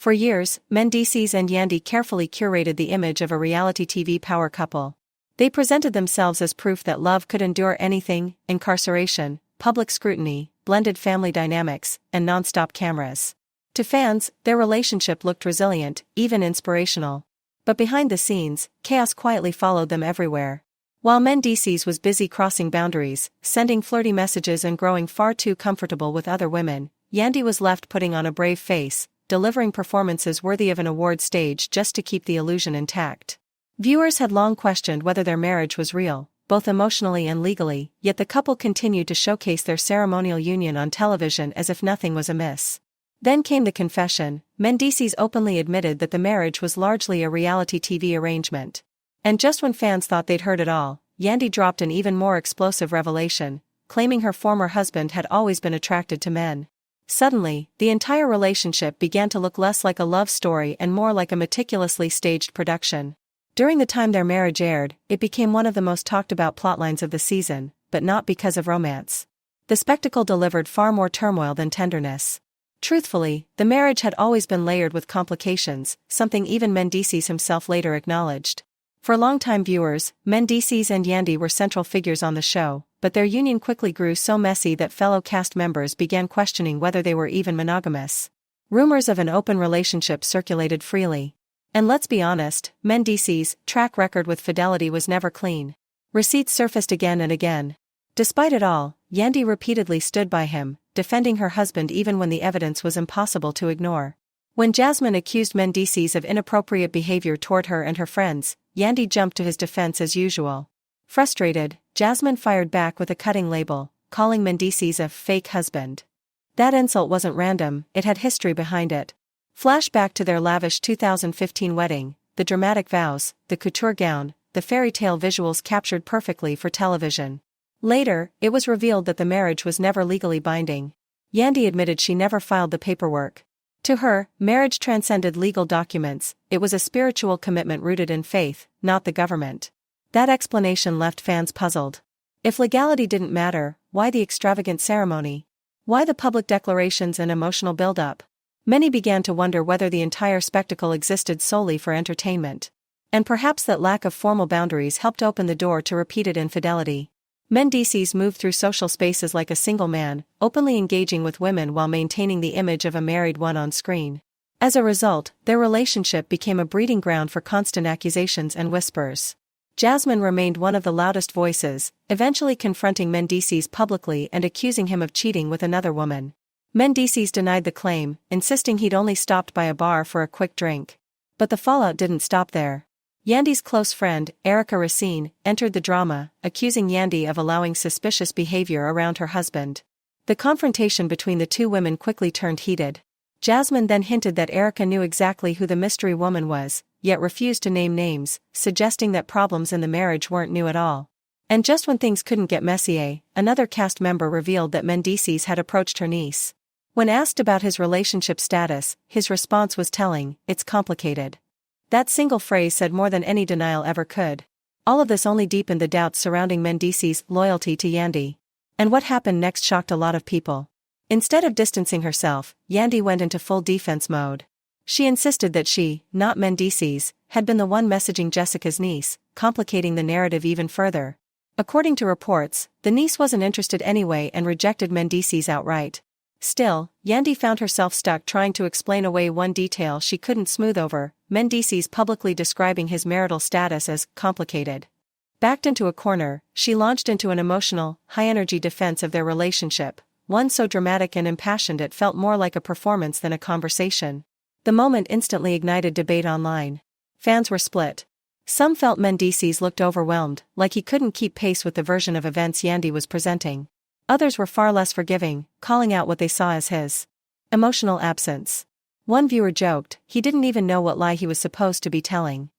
For years, Mendeecees and Yandy carefully curated the image of a reality TV power couple. They presented themselves as proof that love could endure anything: incarceration, public scrutiny, blended family dynamics, and non-stop cameras. To fans, their relationship looked resilient, even inspirational. But behind the scenes, chaos quietly followed them everywhere. While Mendeecees was busy crossing boundaries, sending flirty messages and growing far too comfortable with other women, Yandy was left putting on a brave face, delivering performances worthy of an award stage just to keep the illusion intact. Viewers had long questioned whether their marriage was real, both emotionally and legally, yet the couple continued to showcase their ceremonial union on television as if nothing was amiss. Then came the confession. Mendeecees openly admitted that the marriage was largely a reality TV arrangement. And just when fans thought they'd heard it all, Yandy dropped an even more explosive revelation, claiming her former husband had always been attracted to men. Suddenly, the entire relationship began to look less like a love story and more like a meticulously staged production. During the time their marriage aired, it became one of the most talked about plotlines of the season, but not because of romance. The spectacle delivered far more turmoil than tenderness. Truthfully, the marriage had always been layered with complications, something even Mendeecees himself later acknowledged. For longtime viewers, Mendeecees and Yandy were central figures on the show, but their union quickly grew so messy that fellow cast members began questioning whether they were even monogamous. Rumors of an open relationship circulated freely. And let's be honest, Mendeecees' track record with fidelity was never clean. Receipts surfaced again and again. Despite it all, Yandy repeatedly stood by him, defending her husband even when the evidence was impossible to ignore. When Jasmine accused Mendeecees of inappropriate behavior toward her and her friends, Yandy jumped to his defense as usual. Frustrated, Jasmine fired back with a cutting label, calling Mendeecees a fake husband. That insult wasn't random, it had history behind it. Flash back to their lavish 2015 wedding, the dramatic vows, the couture gown, the fairy tale visuals captured perfectly for television. Later, it was revealed that the marriage was never legally binding. Yandy admitted she never filed the paperwork. To her, marriage transcended legal documents, it was a spiritual commitment rooted in faith, not the government. That explanation left fans puzzled. If legality didn't matter, why the extravagant ceremony? Why the public declarations and emotional build-up? Many began to wonder whether the entire spectacle existed solely for entertainment. And perhaps that lack of formal boundaries helped open the door to repeated infidelity. Mendeecees moved through social spaces like a single man, openly engaging with women while maintaining the image of a married one on screen. As a result, their relationship became a breeding ground for constant accusations and whispers. Jasmine remained one of the loudest voices, eventually confronting Mendeecees publicly and accusing him of cheating with another woman. Mendeecees denied the claim, insisting he'd only stopped by a bar for a quick drink. But the fallout didn't stop there. Yandy's close friend, Erica Racine, entered the drama, accusing Yandy of allowing suspicious behavior around her husband. The confrontation between the two women quickly turned heated. Jasmine then hinted that Erica knew exactly who the mystery woman was, yet refused to name names, suggesting that problems in the marriage weren't new at all. And just when things couldn't get messier, another cast member revealed that Mendeecees had approached her niece. When asked about his relationship status, his response was telling: "It's complicated." That single phrase said more than any denial ever could. All of this only deepened the doubts surrounding Mendeecees' loyalty to Yandy. And what happened next shocked a lot of people. Instead of distancing herself, Yandy went into full defense mode. She insisted that she, not Mendeecees, had been the one messaging Jessica's niece, complicating the narrative even further. According to reports, the niece wasn't interested anyway and rejected Mendeecees outright. Still, Yandy found herself stuck trying to explain away one detail she couldn't smooth over: Mendeecees publicly describing his marital status as complicated. Backed into a corner, she launched into an emotional, high-energy defense of their relationship, one so dramatic and impassioned it felt more like a performance than a conversation. The moment instantly ignited debate online. Fans were split. Some felt Mendeecees looked overwhelmed, like he couldn't keep pace with the version of events Yandy was presenting. Others were far less forgiving, calling out what they saw as his emotional absence. One viewer joked, he didn't even know what lie he was supposed to be telling.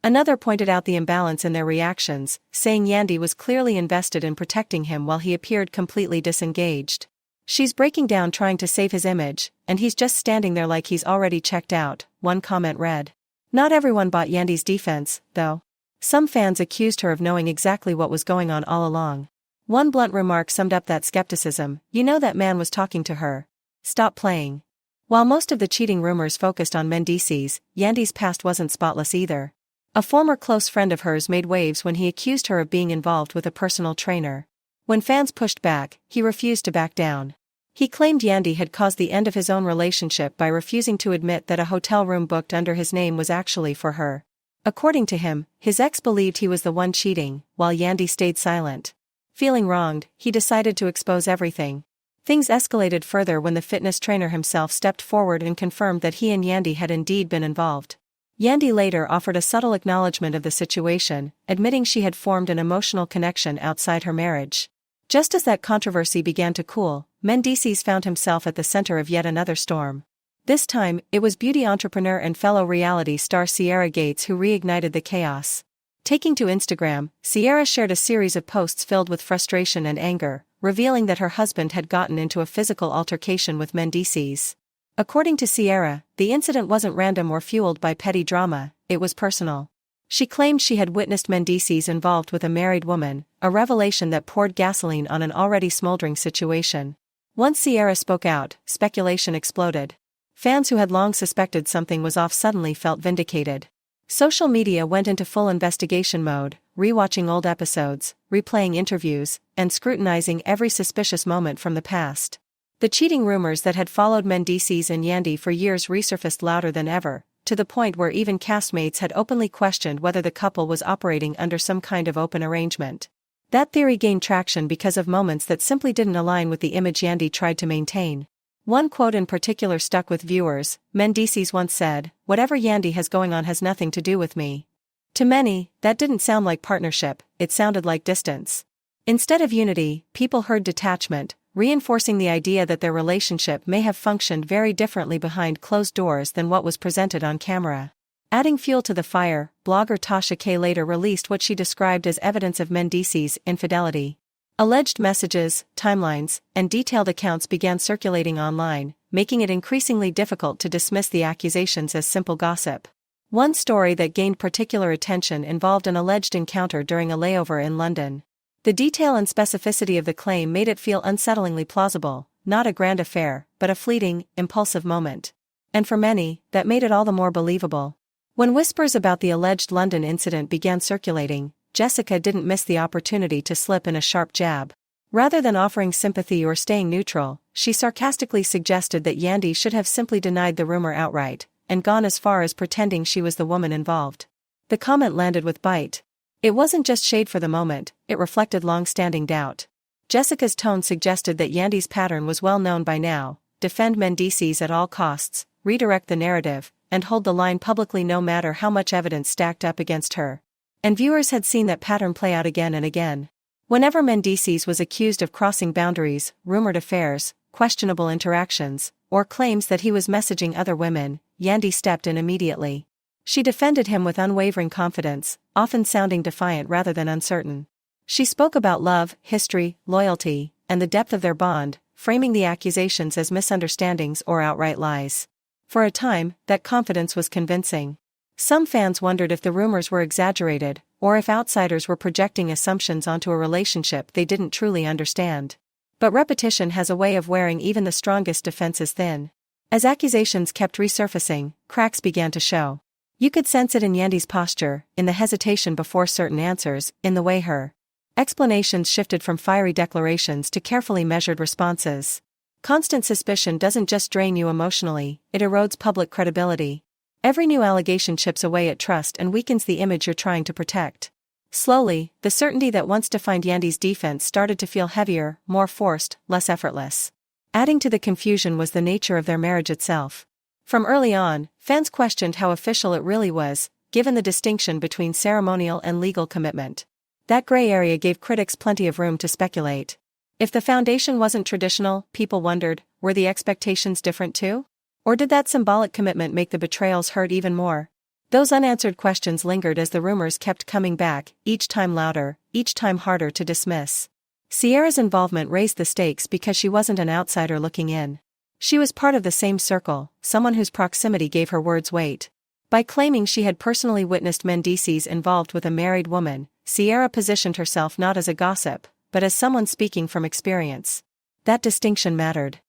Another pointed out the imbalance in their reactions, saying Yandy was clearly invested in protecting him while he appeared completely disengaged. "She's breaking down trying to save his image, and he's just standing there like he's already checked out," one comment read. Not everyone bought Yandy's defense, though. Some fans accused her of knowing exactly what was going on all along. One blunt remark summed up that skepticism: "You know that man was talking to her. Stop playing." While most of the cheating rumors focused on Mendeecees, Yandy's past wasn't spotless either. A former close friend of hers made waves when he accused her of being involved with a personal trainer. When fans pushed back, he refused to back down. He claimed Yandy had caused the end of his own relationship by refusing to admit that a hotel room booked under his name was actually for her. According to him, his ex believed he was the one cheating, while Yandy stayed silent. Feeling wronged, he decided to expose everything. Things escalated further when the fitness trainer himself stepped forward and confirmed that he and Yandy had indeed been involved. Yandy later offered a subtle acknowledgement of the situation, admitting she had formed an emotional connection outside her marriage. Just as that controversy began to cool, Mendeecees found himself at the center of yet another storm. This time, it was beauty entrepreneur and fellow reality star Sierra Gates who reignited the chaos. Taking to Instagram, Sierra shared a series of posts filled with frustration and anger, revealing that her husband had gotten into a physical altercation with Mendeecees. According to Sierra, the incident wasn't random or fueled by petty drama, it was personal. She claimed she had witnessed Mendeecees involved with a married woman, a revelation that poured gasoline on an already smoldering situation. Once Sierra spoke out, speculation exploded. Fans who had long suspected something was off suddenly felt vindicated. Social media went into full investigation mode, rewatching old episodes, replaying interviews, and scrutinizing every suspicious moment from the past. The cheating rumors that had followed Mendeecees and Yandy for years resurfaced louder than ever, to the point where even castmates had openly questioned whether the couple was operating under some kind of open arrangement. That theory gained traction because of moments that simply didn't align with the image Yandy tried to maintain. One quote in particular stuck with viewers. Mendeecees once said, "Whatever Yandy has going on has nothing to do with me." To many, that didn't sound like partnership, it sounded like distance. Instead of unity, people heard detachment, reinforcing the idea that their relationship may have functioned very differently behind closed doors than what was presented on camera. Adding fuel to the fire, blogger Tasha K later released what she described as evidence of Mendeecees' infidelity. Alleged messages, timelines, and detailed accounts began circulating online, making it increasingly difficult to dismiss the accusations as simple gossip. One story that gained particular attention involved an alleged encounter during a layover in London. The detail and specificity of the claim made it feel unsettlingly plausible, not a grand affair, but a fleeting, impulsive moment. And for many, that made it all the more believable. When whispers about the alleged London incident began circulating, Jessica didn't miss the opportunity to slip in a sharp jab. Rather than offering sympathy or staying neutral, she sarcastically suggested that Yandy should have simply denied the rumor outright, and gone as far as pretending she was the woman involved. The comment landed with bite. It wasn't just shade for the moment, it reflected long-standing doubt. Jessica's tone suggested that Yandy's pattern was well known by now: defend Mendeecees at all costs, redirect the narrative, and hold the line publicly no matter how much evidence stacked up against her. And viewers had seen that pattern play out again and again. Whenever Mendeecees was accused of crossing boundaries, rumored affairs, questionable interactions, or claims that he was messaging other women, Yandy stepped in immediately. She defended him with unwavering confidence, often sounding defiant rather than uncertain. She spoke about love, history, loyalty, and the depth of their bond, framing the accusations as misunderstandings or outright lies. For a time, that confidence was convincing. Some fans wondered if the rumors were exaggerated, or if outsiders were projecting assumptions onto a relationship they didn't truly understand. But repetition has a way of wearing even the strongest defenses thin. As accusations kept resurfacing, cracks began to show. You could sense it in Yandy's posture, in the hesitation before certain answers, in the way her explanations shifted from fiery declarations to carefully measured responses. Constant suspicion doesn't just drain you emotionally, it erodes public credibility. Every new allegation chips away at trust and weakens the image you're trying to protect. Slowly, the certainty that once defined Yandy's defense started to feel heavier, more forced, less effortless. Adding to the confusion was the nature of their marriage itself. From early on, fans questioned how official it really was, given the distinction between ceremonial and legal commitment. That gray area gave critics plenty of room to speculate. If the foundation wasn't traditional, people wondered, were the expectations different too? Or did that symbolic commitment make the betrayals hurt even more? Those unanswered questions lingered as the rumors kept coming back, each time louder, each time harder to dismiss. Sierra's involvement raised the stakes because she wasn't an outsider looking in. She was part of the same circle, someone whose proximity gave her words weight. By claiming she had personally witnessed Mendeecees involved with a married woman, Sierra positioned herself not as a gossip, but as someone speaking from experience. That distinction mattered.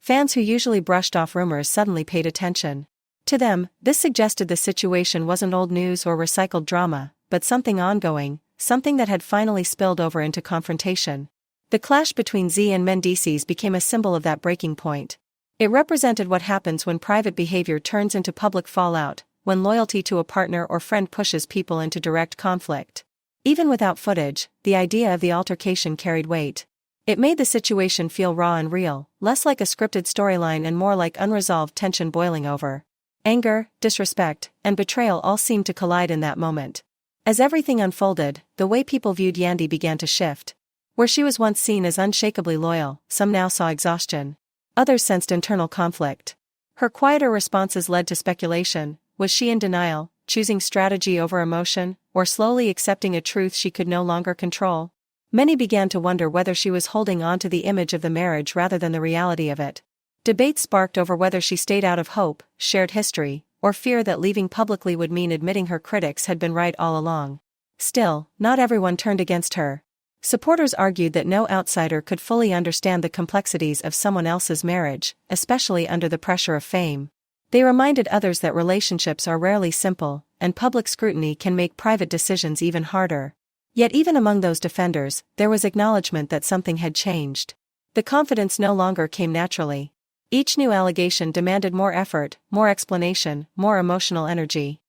Fans who usually brushed off rumors suddenly paid attention. To them, this suggested the situation wasn't old news or recycled drama, but something ongoing, something that had finally spilled over into confrontation. The clash between Z and Mendeecees became a symbol of that breaking point. It represented what happens when private behavior turns into public fallout, when loyalty to a partner or friend pushes people into direct conflict. Even without footage, the idea of the altercation carried weight. It made the situation feel raw and real, less like a scripted storyline and more like unresolved tension boiling over. Anger, disrespect, and betrayal all seemed to collide in that moment. As everything unfolded, the way people viewed Yandy began to shift. Where she was once seen as unshakably loyal, some now saw exhaustion. Others sensed internal conflict. Her quieter responses led to speculation. Was she in denial, choosing strategy over emotion, or slowly accepting a truth she could no longer control? Many began to wonder whether she was holding on to the image of the marriage rather than the reality of it. Debates sparked over whether she stayed out of hope, shared history, or fear that leaving publicly would mean admitting her critics had been right all along. Still, not everyone turned against her. Supporters argued that no outsider could fully understand the complexities of someone else's marriage, especially under the pressure of fame. They reminded others that relationships are rarely simple, and public scrutiny can make private decisions even harder. Yet even among those defenders, there was acknowledgement that something had changed. The confidence no longer came naturally. Each new allegation demanded more effort, more explanation, more emotional energy.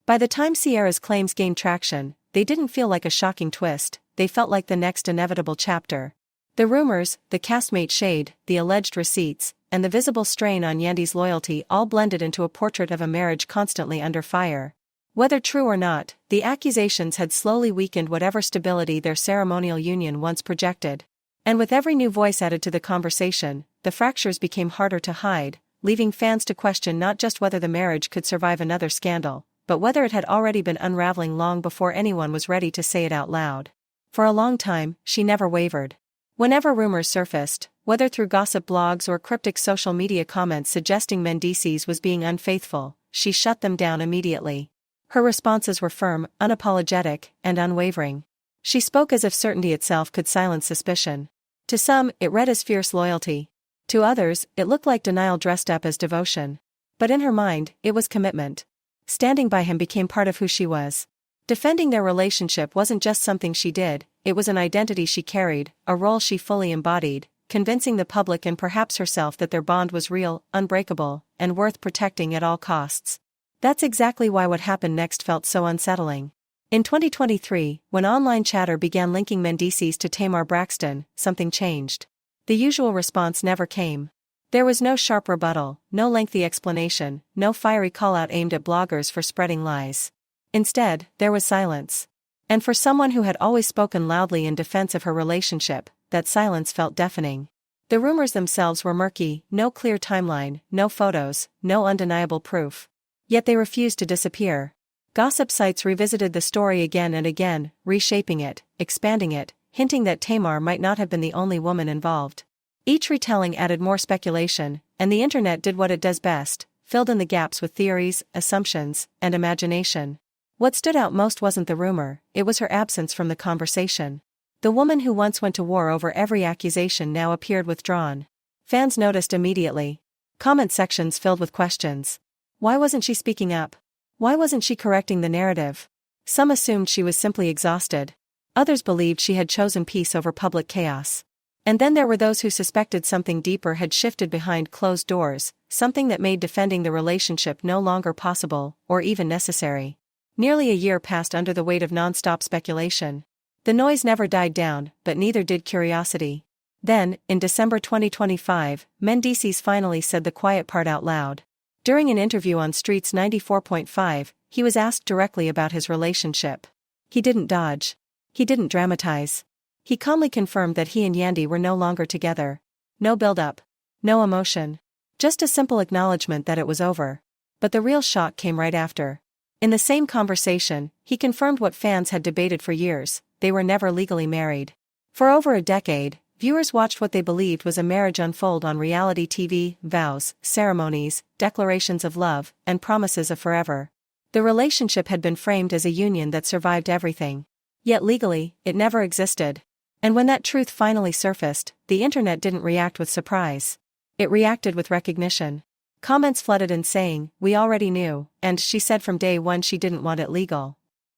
By the time Sierra's claims gained traction, they didn't feel like a shocking twist, they felt like the next inevitable chapter. The rumors, the castmate shade, the alleged receipts, and the visible strain on Yandy's loyalty all blended into a portrait of a marriage constantly under fire. Whether true or not, the accusations had slowly weakened whatever stability their ceremonial union once projected. And with every new voice added to the conversation, the fractures became harder to hide, leaving fans to question not just whether the marriage could survive another scandal, but whether it had already been unraveling long before anyone was ready to say it out loud. For a long time, she never wavered. Whenever rumors surfaced, whether through gossip blogs or cryptic social media comments suggesting Mendeecees was being unfaithful, she shut them down immediately. Her responses were firm, unapologetic, and unwavering. She spoke as if certainty itself could silence suspicion. To some, it read as fierce loyalty. To others, it looked like denial dressed up as devotion. But in her mind, it was commitment. Standing by him became part of who she was. Defending their relationship wasn't just something she did, it was an identity she carried, a role she fully embodied, convincing the public and perhaps herself that their bond was real, unbreakable, and worth protecting at all costs. That's exactly why what happened next felt so unsettling. In 2023, when online chatter began linking Mendeecees to Tamar Braxton, something changed. The usual response never came. There was no sharp rebuttal, no lengthy explanation, no fiery call-out aimed at bloggers for spreading lies. Instead, there was silence. And for someone who had always spoken loudly in defense of her relationship, that silence felt deafening. The rumors themselves were murky, no clear timeline, no photos, no undeniable proof. Yet they refused to disappear. Gossip sites revisited the story again and again, reshaping it, expanding it, hinting that Tamar might not have been the only woman involved. Each retelling added more speculation, and the internet did what it does best, filled in the gaps with theories, assumptions, and imagination. What stood out most wasn't the rumor, it was her absence from the conversation. The woman who once went to war over every accusation now appeared withdrawn. Fans noticed immediately. Comment sections filled with questions. Why wasn't she speaking up? Why wasn't she correcting the narrative? Some assumed she was simply exhausted. Others believed she had chosen peace over public chaos. And then there were those who suspected something deeper had shifted behind closed doors, something that made defending the relationship no longer possible, or even necessary. Nearly a year passed under the weight of non-stop speculation. The noise never died down, but neither did curiosity. Then, in December 2025, Mendeecees finally said the quiet part out loud. During an interview on Streets 94.5, he was asked directly about his relationship. He didn't dodge. He didn't dramatize. He calmly confirmed that he and Yandy were no longer together. No build-up. No emotion. Just a simple acknowledgement that it was over. But the real shock came right after. In the same conversation, he confirmed what fans had debated for years: they were never legally married. For over a decade, viewers watched what they believed was a marriage unfold on reality TV, vows, ceremonies, declarations of love, and promises of forever. The relationship had been framed as a union that survived everything. Yet legally, it never existed. And when that truth finally surfaced, the internet didn't react with surprise. It reacted with recognition. Comments flooded in saying, "We already knew," and she said from day one she didn't want it legal.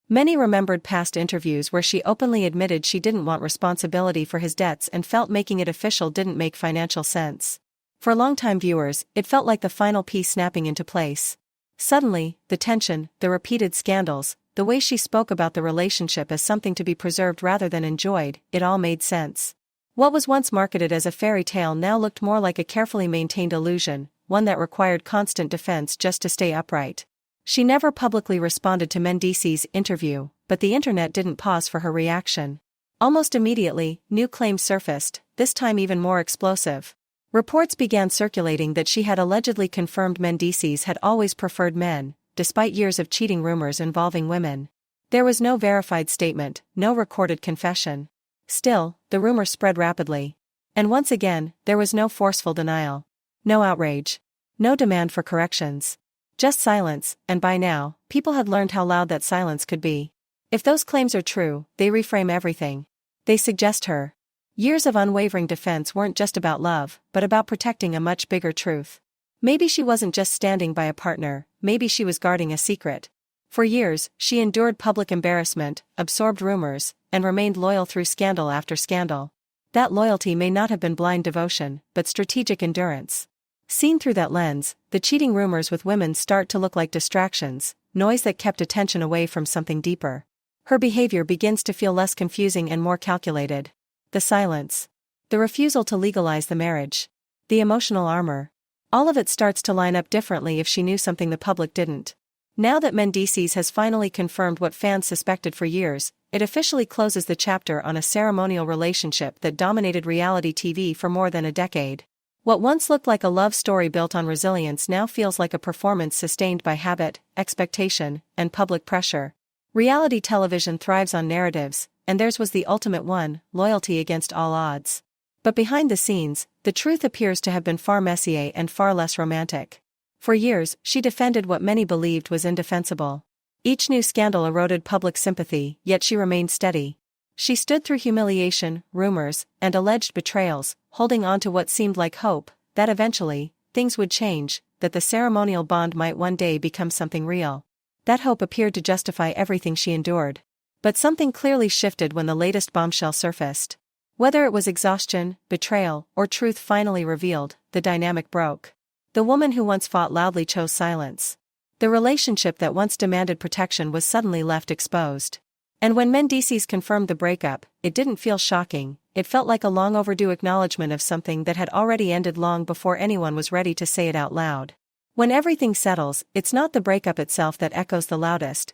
Many remembered past interviews where she openly admitted she didn't want responsibility for his debts and felt making it official didn't make financial sense. For longtime viewers, it felt like the final piece snapping into place. Suddenly, the tension, the repeated scandals, the way she spoke about the relationship as something to be preserved rather than enjoyed, it all made sense. What was once marketed as a fairy tale now looked more like a carefully maintained illusion, one that required constant defense just to stay upright. She never publicly responded to Mendeecees' interview, but the internet didn't pause for her reaction. Almost immediately, new claims surfaced, this time even more explosive. Reports began circulating that she had allegedly confirmed Mendeecees had always preferred men, despite years of cheating rumors involving women. There was no verified statement, no recorded confession. Still, the rumor spread rapidly. And once again, there was no forceful denial. No outrage. No demand for corrections. Just silence, and by now, people had learned how loud that silence could be. If those claims are true, they reframe everything. They suggest her years of unwavering defense weren't just about love, but about protecting a much bigger truth. Maybe she wasn't just standing by a partner, maybe she was guarding a secret. For years, she endured public embarrassment, absorbed rumors, and remained loyal through scandal after scandal. That loyalty may not have been blind devotion, but strategic endurance. Seen through that lens, the cheating rumors with women start to look like distractions, noise that kept attention away from something deeper. Her behavior begins to feel less confusing and more calculated. The silence. The refusal to legalize the marriage. The emotional armor. All of it starts to line up differently if she knew something the public didn't. Now that Mendeecees has finally confirmed what fans suspected for years, it officially closes the chapter on a ceremonial relationship that dominated reality TV for more than a decade. What once looked like a love story built on resilience now feels like a performance sustained by habit, expectation, and public pressure. Reality television thrives on narratives, and theirs was the ultimate one, loyalty against all odds. But behind the scenes, the truth appears to have been far messier and far less romantic. For years, she defended what many believed was indefensible. Each new scandal eroded public sympathy, yet she remained steady. She stood through humiliation, rumors, and alleged betrayals, holding on to what seemed like hope, that eventually, things would change, that the ceremonial bond might one day become something real. That hope appeared to justify everything she endured. But something clearly shifted when the latest bombshell surfaced. Whether it was exhaustion, betrayal, or truth finally revealed, the dynamic broke. The woman who once fought loudly chose silence. The relationship that once demanded protection was suddenly left exposed. And when Mendeecees confirmed the breakup, it didn't feel shocking, it felt like a long overdue acknowledgement of something that had already ended long before anyone was ready to say it out loud. When everything settles, it's not the breakup itself that echoes the loudest,